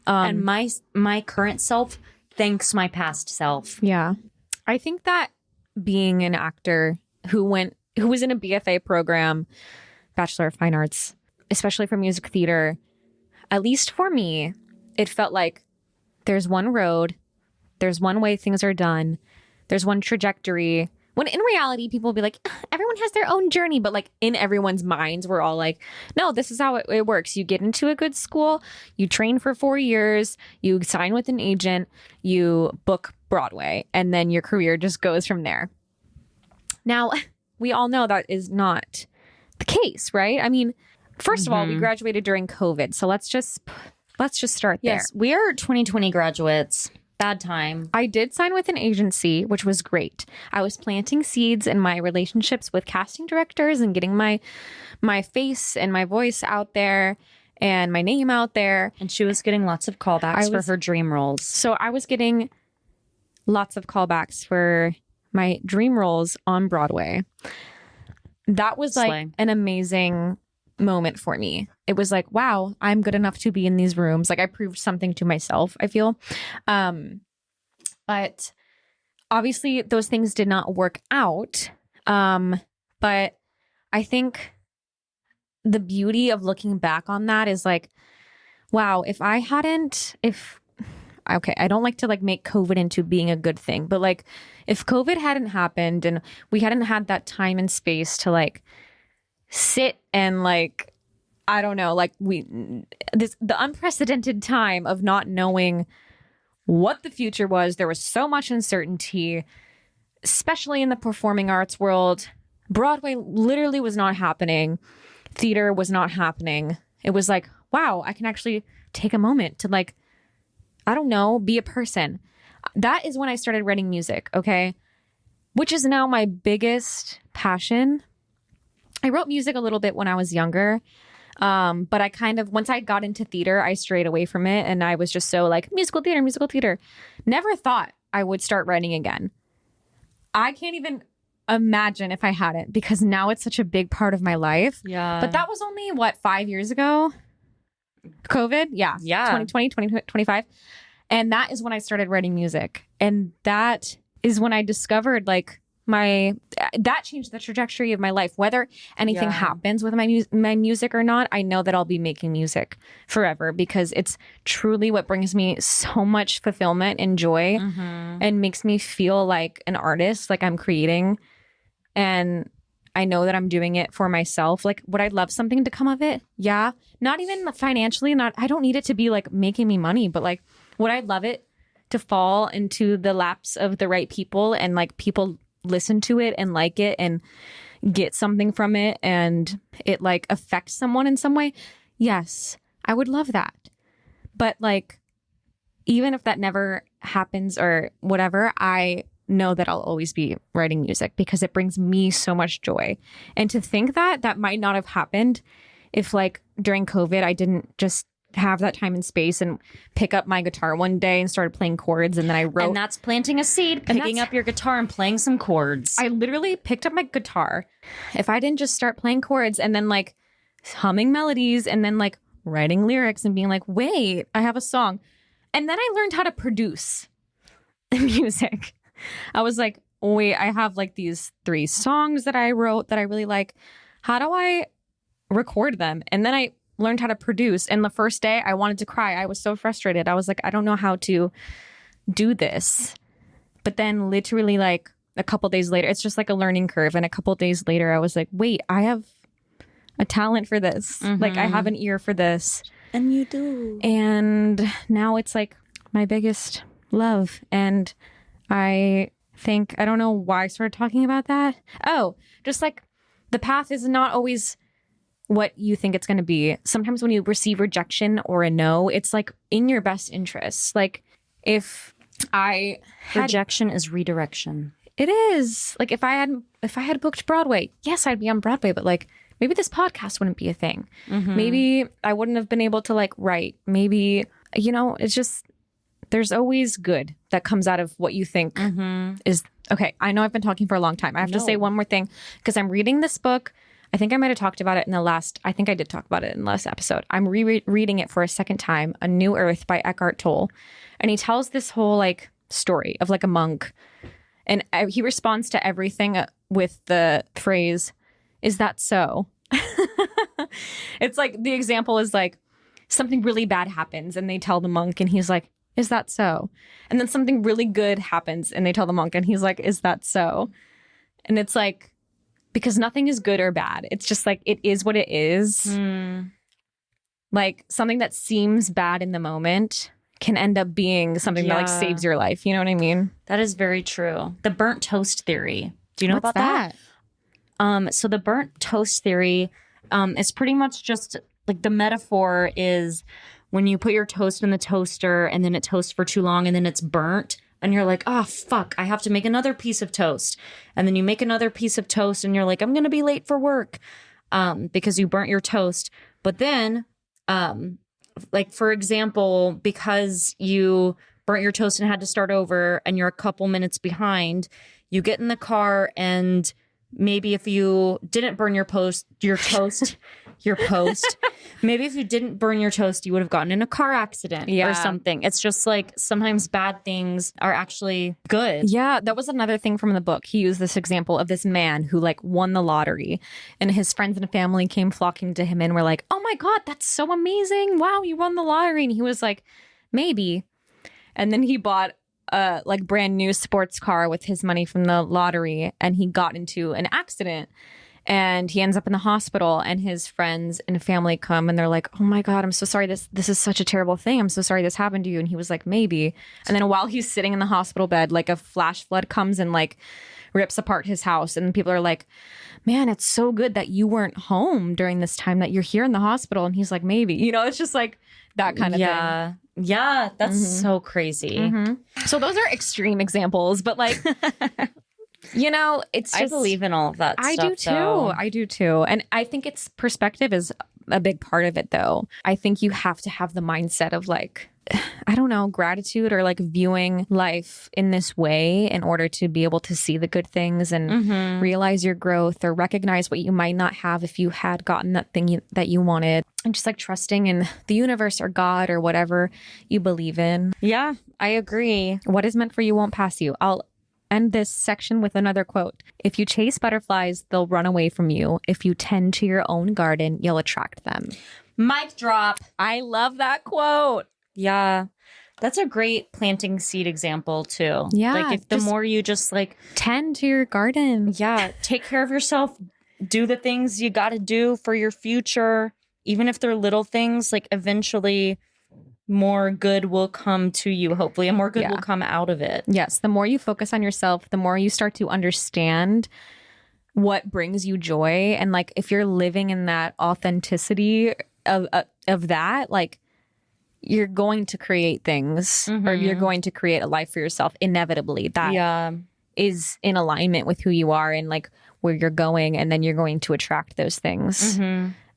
And my current self thanks my past self. Yeah. I think that being an actor who was in a BFA program, Bachelor of Fine Arts, especially for music theater, at least for me, it felt like there's one road, there's one way things are done, there's one trajectory. When in reality, people will be like, everyone has their own journey. But like in everyone's minds, we're all like, no, this is how it works. You get into a good school, you train for 4 years, you sign with an agent, you book Broadway, and then your career just goes from there. Now, we all know that is not the case, right? I mean, first of all, we graduated during COVID. So let's just start there. Yes, we are 2020 graduates. Bad time. I did sign with an agency, which was great. I was planting seeds in my relationships with casting directors and getting my face and my voice out there and my name out there. And she was getting lots of callbacks for her dream roles. So I was getting lots of callbacks for my dream roles on Broadway. That was like an amazing moment for me. It was like, wow, I'm good enough to be in these rooms. Like I proved something to myself, I feel. But obviously those things did not work out. But I think the beauty of looking back on that is like, wow, okay, I don't like to like make COVID into being a good thing, but like if COVID hadn't happened and we hadn't had that time and space to like sit and like, I don't know, like the unprecedented time of not knowing what the future was. There was so much uncertainty, especially in the performing arts world. Broadway literally was not happening. Theater was not happening. It was like, wow, I can actually take a moment to like, I don't know, be a person. That is when I started writing music, okay? Which is now my biggest passion. I wrote music a little bit when I was younger. But I kind of, once I got into theater, I strayed away from it. And I was just so like, musical theater. Never thought I would start writing again. I can't even imagine if I hadn't, because now it's such a big part of my life. Yeah. But that was only, 5 years ago? COVID? Yeah. 2020, 2025. And that is when I started writing music. And that is when I discovered like that changed the trajectory of my life. Whether anything happens with my music or not, I know that I'll be making music forever, because it's truly what brings me so much fulfillment and joy and makes me feel like an artist, like I'm creating. And I know that I'm doing it for myself. Like, would I love something to come of it? Yeah. Not even financially. I don't need it to be like making me money, but like, would I love it to fall into the laps of the right people and like people listen to it and like it and get something from it and it like affects someone in some way? Yes, I would love that. But like, even if that never happens or whatever, I know that I'll always be writing music because it brings me so much joy. And to think that might not have happened if like during COVID, I didn't just have that time and space and pick up my guitar one day and started playing chords. And then I wrote. And that's planting a seed, picking up your guitar and playing some chords. I literally picked up my guitar. If I didn't just start playing chords and then like humming melodies and then like writing lyrics and being like, wait, I have a song. And then I learned how to produce music. I was like, wait, I have like these 3 songs that I wrote that I really like. How do I record them? And then I learned how to produce. And the first day I wanted to cry. I was so frustrated. I was like, I don't know how to do this. But then literally like a couple days later, it's just like a learning curve. And a couple days later, I was like, wait, I have a talent for this. Like I have an ear for this. And you do. And now it's like my biggest love. And I think, I don't know why I started talking about that. Oh, just like the path is not always what you think it's going to be. Sometimes when you receive rejection or a no, it's like in your best interest. Like if I had, rejection is redirection. it is like if I had booked Broadway, yes, I'd be on Broadway, but like maybe this podcast wouldn't be a thing. Maybe I wouldn't have been able to like write. Maybe, it's just, there's always good that comes out of what you think is okay. I know I've been talking for a long time. I have to say one more thing because I'm reading this book. I think I might have talked about it I think I did talk about it in the last episode. I'm rereading it for a second time, A New Earth by Eckhart Tolle. And he tells this whole like story of like a monk. And he responds to everything with the phrase, "Is that so?" It's like the example is like something really bad happens and they tell the monk and he's like, "Is that so?" And then something really good happens and they tell the monk and he's like, "Is that so?" And it's like, because nothing is good or bad. It's just like, it is what it is. Like something that seems bad in the moment can end up being something that like saves your life. You know what I mean? That is very true. The burnt toast theory. Do you know What's about that? So the burnt toast theory is pretty much just like the metaphor is when you put your toast in the toaster and then it toasts for too long and then it's burnt. And you're like, oh, fuck, I have to make another piece of toast. And then you make another piece of toast and you're like, I'm going to be late for work because you burnt your toast. But then, like, for example, because you burnt your toast and had to start over and you're a couple minutes behind, you get in the car and maybe if you didn't burn your toast, maybe if you didn't burn your toast, you would have gotten in a car accident or something. It's just like sometimes bad things are actually good. Yeah, that was another thing from the book. He used this example of this man who like won the lottery and his friends and family came flocking to him and were like, "Oh my God, that's so amazing. Wow, you won the lottery." And he was like, "Maybe." And then he bought a like brand new sports car with his money from the lottery and he got into an accident and he ends up in the hospital and his friends and family come and they're like, "Oh my God, I'm so sorry. This is such a terrible thing. I'm so sorry this happened to you." And he was like, "Maybe." And then while he's sitting in the hospital bed, like a flash flood comes and like rips apart his house. And people are like, "Man, it's so good that you weren't home during this time that you're here in the hospital." And he's like, "Maybe." It's just like that kind of thing. Yeah, that's so crazy. So those are extreme examples, but like, it's just, I believe in all of that I stuff, do too. though. I do too. And I think it's perspective is a big part of it, though. I think you have to have the mindset of like, I don't know, gratitude or like viewing life in this way in order to be able to see the good things and realize your growth or recognize what you might not have if you had gotten that thing that you wanted. And just like trusting in the universe or God or whatever you believe in. Yeah, I agree. What is meant for you won't pass you. I'll end this section with another quote. "If you chase butterflies, they'll run away from you. If you tend to your own garden, you'll attract them." Mic drop. I love that quote. Yeah. That's a great planting seed example too. Yeah. Like if the more you just like tend to your garden. Yeah. Take care of yourself. Do the things you got to do for your future. Even if they're little things, like eventually more good will come to you, hopefully, and more good will come out of it. Yes. The more you focus on yourself, the more you start to understand what brings you joy. And like, if you're living in that authenticity of that, like, you're going to create things or you're going to create a life for yourself inevitably that is in alignment with who you are and like where you're going. And then you're going to attract those things.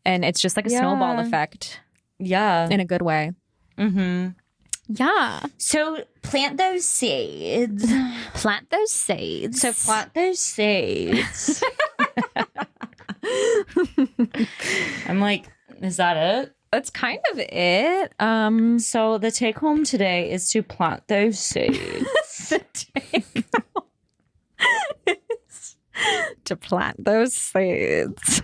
And it's just like a snowball effect. Yeah. in a good way. Mm-hmm. Yeah. So plant those seeds. Plant those seeds. So plant those seeds. I'm like, is that it? That's kind of it. So the take home today is to plant those seeds. The take home is to plant those seeds.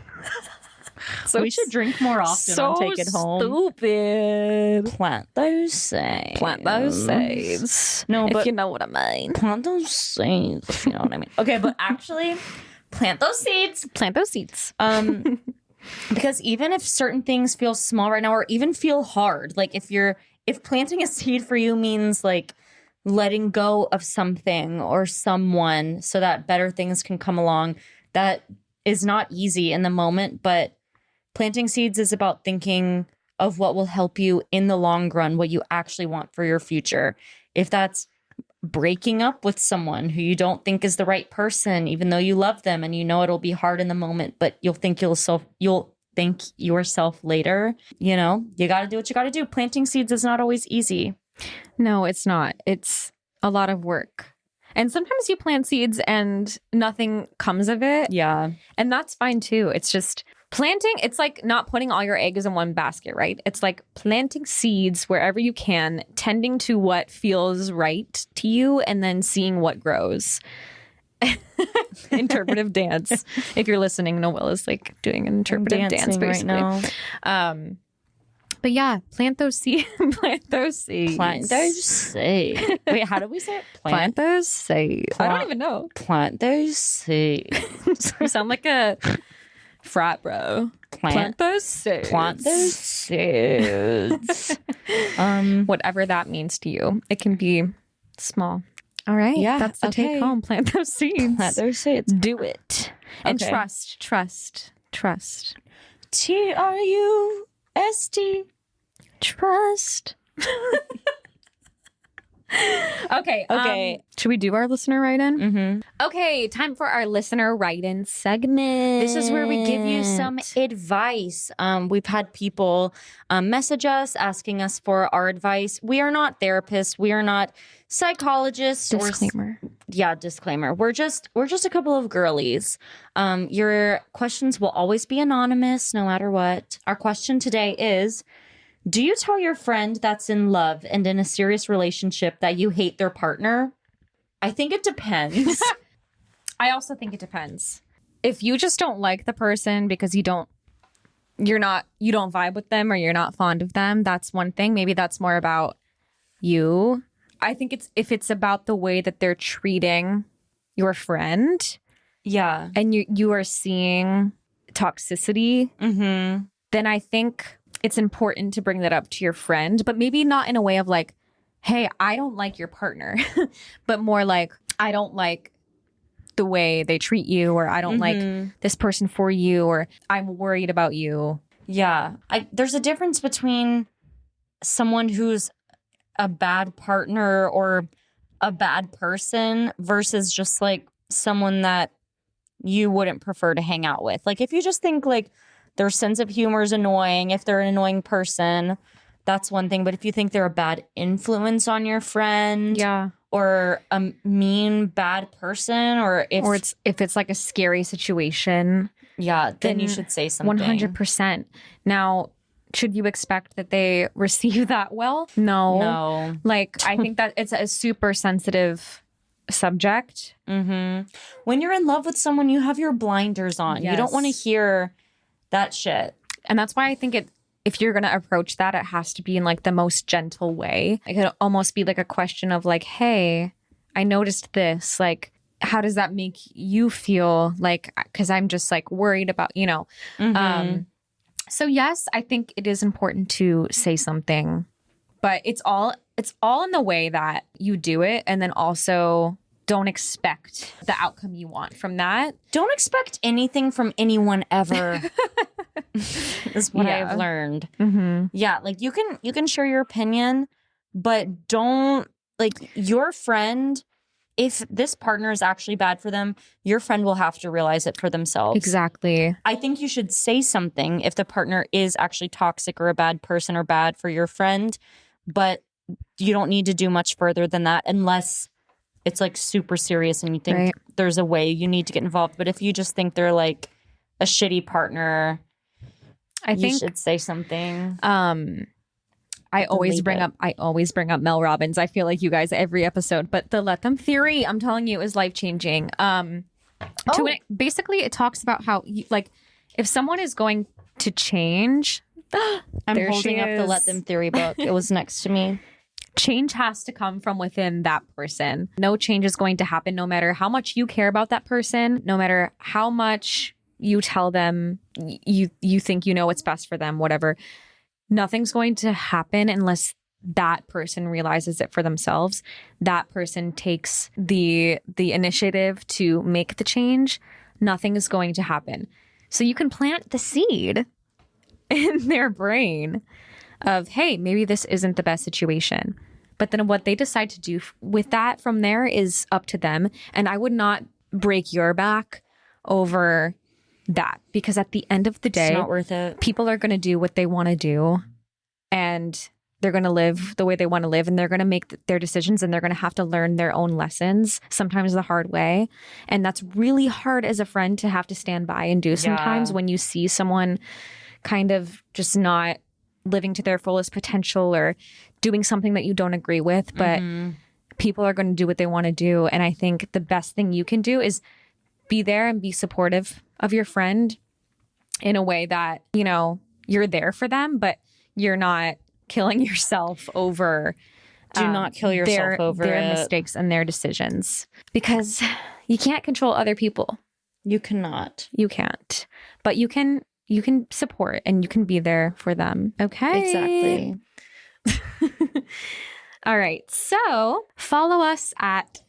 So we should drink more often so on Take It Home. Stupid. Plant those seeds. Plant those seeds. No, if but you know what I mean. plant those seeds. If you know what I mean. Okay, but actually, plant those seeds. Plant those seeds. Because even if certain things feel small right now, or even feel hard, like if planting a seed for you means like letting go of something or someone so that better things can come along, that is not easy in the moment, but planting seeds is about thinking of what will help you in the long run, what you actually want for your future. If that's breaking up with someone who you don't think is the right person, even though you love them and you know it'll be hard in the moment, but you'll thank yourself later, you know, you got to do what you got to do. Planting seeds is not always easy. No, it's not. It's a lot of work. And sometimes you plant seeds and nothing comes of it. Yeah. And that's fine too. It's just planting. It's like not putting all your eggs in one basket, right? It's like planting seeds wherever you can, tending to what feels right to you, and then seeing what grows. Interpretive dance. If you're listening, Noelle is like doing an interpretive dance basically. Right now. But yeah, plant those seeds. Plant those seeds. Plant those seeds. Wait, how do we say it? Plant those seeds. I don't even know. Plant those seeds. You sound like a frat bro. Plant those seeds. Plant those seeds. Whatever that means to you. It can be small. All right. Yeah. That's the take home. Plant those seeds. Plant those seeds. Do it. And Okay. trust. TRUST. Trust. Okay. Okay. Should we do our listener write-in? Mm-hmm. Okay. Time for our listener write-in segment. This is where we give you some advice. We've had people message us asking us for our advice. We are not therapists. We are not psychologists. Disclaimer. Disclaimer. We're just a couple of girlies. Your questions will always be anonymous, no matter what. Our question today is: do you tell your friend that's in love and in a serious relationship that you hate their partner? I think it depends. I also think it depends. If you just don't like the person because you don't vibe with them or you're not fond of them, that's one thing. Maybe that's more about you. I think if it's about the way that they're treating your friend, Yeah. and you are seeing toxicity, Mm-hmm. then I think it's important to bring that up to your friend, but maybe not in a way of like, hey, I don't like your partner, but more like, I don't like the way they treat you, or I don't like this person for you, or I'm worried about you. Yeah. There's a difference between someone who's a bad partner or a bad person versus just like someone that you wouldn't prefer to hang out with. Like if you just think like their sense of humor is annoying, if they're an annoying person, that's one thing. But if you think they're a bad influence on your friend, or a mean bad person, or if it's like a scary situation, then you should say something. 100%. Now, should you expect that they receive that well? No. Like, I think that it's a super sensitive subject. Mm-hmm. When you're in love with someone, you have your blinders on. Yes. You don't want to hear that shit. And that's why I think if you're going to approach that, it has to be in like the most gentle way. It could almost be like a question of like, hey, I noticed this. Like, how does that make you feel? Like, because I'm just like worried about, you know. Mm-hmm. So yes, I think it is important to say something, but it's all in the way that you do it, and then also don't expect the outcome you want from that. Don't expect anything from anyone ever. Is what I've learned. Mm-hmm. Yeah, like you can share your opinion, but don't, like, your friend if this partner is actually bad for them, your friend will have to realize it for themselves. Exactly. I think you should say something if the partner is actually toxic or a bad person or bad for your friend, but you don't need to do much further than that unless it's like super serious and you think there's a way you need to get involved. But if you just think they're like a shitty partner, you should say something. I always bring up Mel Robbins. I feel like you guys every episode, but the let them theory, I'm telling you, is life changing. Basically, it talks about how if someone is going to change, I'm holding up the let them theory book. It was next to me. Change has to come from within that person. No change is going to happen no matter how much you care about that person, no matter how much you tell them you think you know what's best for them, whatever. Nothing's going to happen unless that person realizes it for themselves. That person takes the initiative to make the change. Nothing is going to happen. So you can plant the seed in their brain of, hey, maybe this isn't the best situation. But then what they decide to do with that from there is up to them. And I would not break your back over that, because at the end of the day, it's not worth it. People are going to do what they want to do, and they're going to live the way they want to live, and they're going to make their decisions, and they're going to have to learn their own lessons, sometimes the hard way. And that's really hard as a friend to have to stand by and do sometimes when you see someone kind of just not living to their fullest potential or doing something that you don't agree with, but people are going to do what they want to do. And I think the best thing you can do is be there and be supportive of your friend in a way that, you know, you're there for them, but you're not killing yourself over. Do not kill yourself over their mistakes and their decisions, because you can't control other people. You cannot. You can't. But you can support and you can be there for them. Okay. Exactly. All right. So follow us at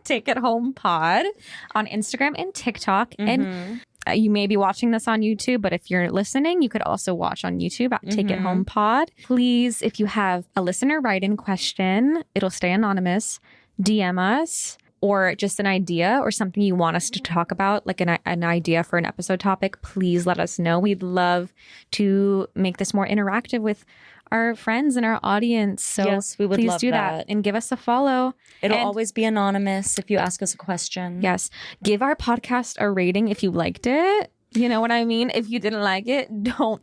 Take It Home Pod on Instagram and TikTok. And you may be watching this on YouTube, but if you're listening, you could also watch on YouTube at Take It Home Pod. Please, if you have a listener write-in question, it'll stay anonymous, DM us, or just an idea or something you want us to talk about, like an idea for an episode topic, please let us know. We'd love to make this more interactive with our friends and our audience. So yes, we would please love do that and give us a follow. It'll always be anonymous if you ask us a question. Yes. Give our podcast a rating if you liked it. You know what I mean? If you didn't like it, don't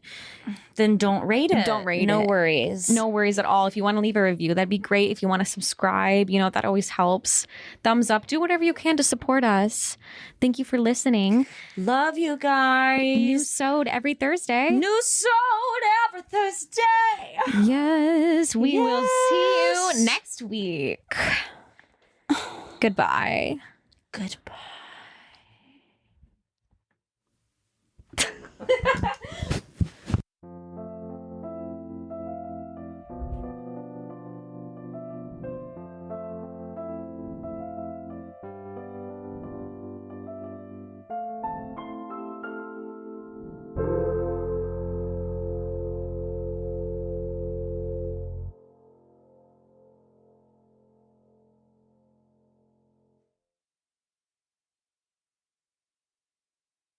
rate it. Don't rate it. No worries. No worries at all. If you want to leave a review, that'd be great. If you want to subscribe, you know, that always helps. Thumbs up. Do whatever you can to support us. Thank you for listening. Love you guys. New sewed every Thursday. New sewed every Thursday. Yes. We will see you next week. Goodbye. Goodbye.